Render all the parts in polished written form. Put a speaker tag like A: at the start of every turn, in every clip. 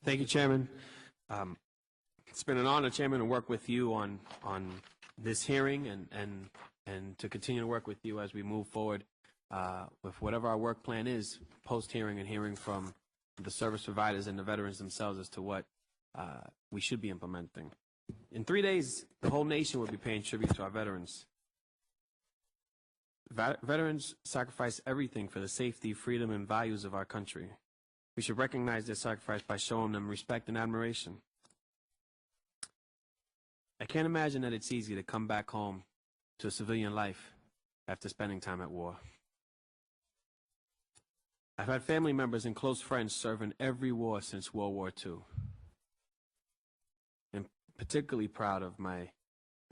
A: Thank you, Chairman. It's been an honor, Chairman, to work with you on this hearing and to continue to work with you as we move forward with whatever our work plan is post-hearing and hearing from the service providers and the veterans themselves as to what we should be implementing. In 3 days, the whole nation will be paying tribute to our veterans. Veterans sacrifice everything for the safety, freedom, and values of our country. We should recognize their sacrifice by showing them respect and admiration. I can't imagine that it's easy to come back home to a civilian life after spending time at war. I've had family members and close friends serve in every war since World War II. I'm particularly proud of my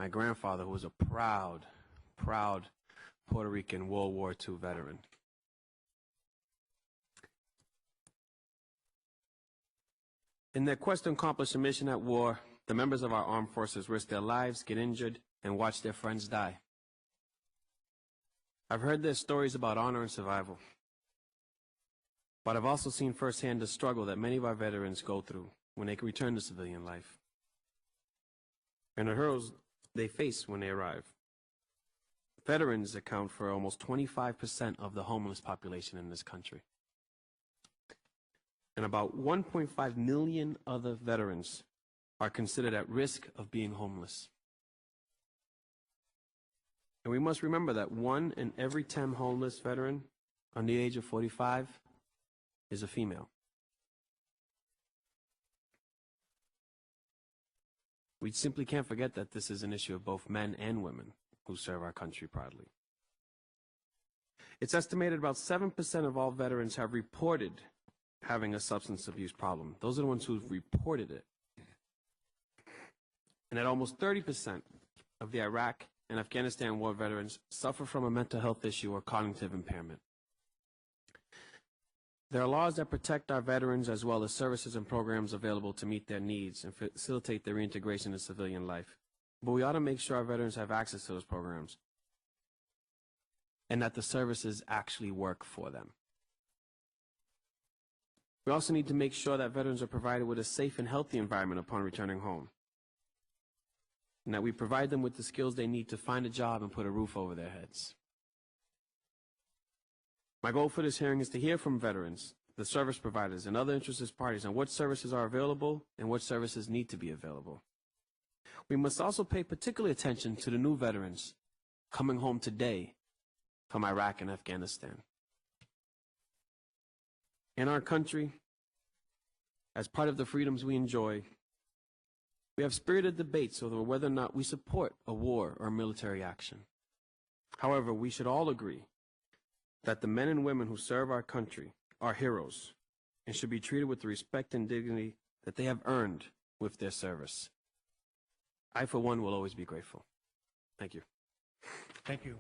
A: grandfather, who was a proud Puerto Rican World War II veteran. In their quest to accomplish a mission at war, the members of our armed forces risk their lives, get injured, and watch their friends die. I've heard their stories about honor and survival, but I've also seen firsthand the struggle that many of our veterans go through when they return to civilian life, and the hurdles they face when they arrive. Veterans account for almost 25% of the homeless population in this country. And about 1.5 million other veterans are considered at risk of being homeless. And we must remember that 1 in every 10 homeless veteran under the age of 45 is a female. We simply can't forget that this is an issue of both men and women who serve our country proudly. It's estimated about 7% of all veterans have reported having a substance abuse problem. Those are the ones who've reported it. And that almost 30% of the Iraq and Afghanistan war veterans suffer from a mental health issue or cognitive impairment. There are laws that protect our veterans as well as services and programs available to meet their needs and facilitate their reintegration into civilian life. But we ought to make sure our veterans have access to those programs and that the services actually work for them. We also need to make sure that veterans are provided with a safe and healthy environment upon returning home, and that we provide them with the skills they need to find a job and put a roof over their heads. My goal for this hearing is to hear from veterans, the service providers, and other interested parties on what services are available and what services need to be available. We must also pay particular attention to the new veterans coming home today from Iraq and Afghanistan. In our country, as part of the freedoms we enjoy, we have spirited debates over whether or not we support a war or military action. However, we should all agree that the men and women who serve our country are heroes and should be treated with the respect and dignity that they have earned with their service. I, for one, will always be grateful. Thank you.
B: Thank you.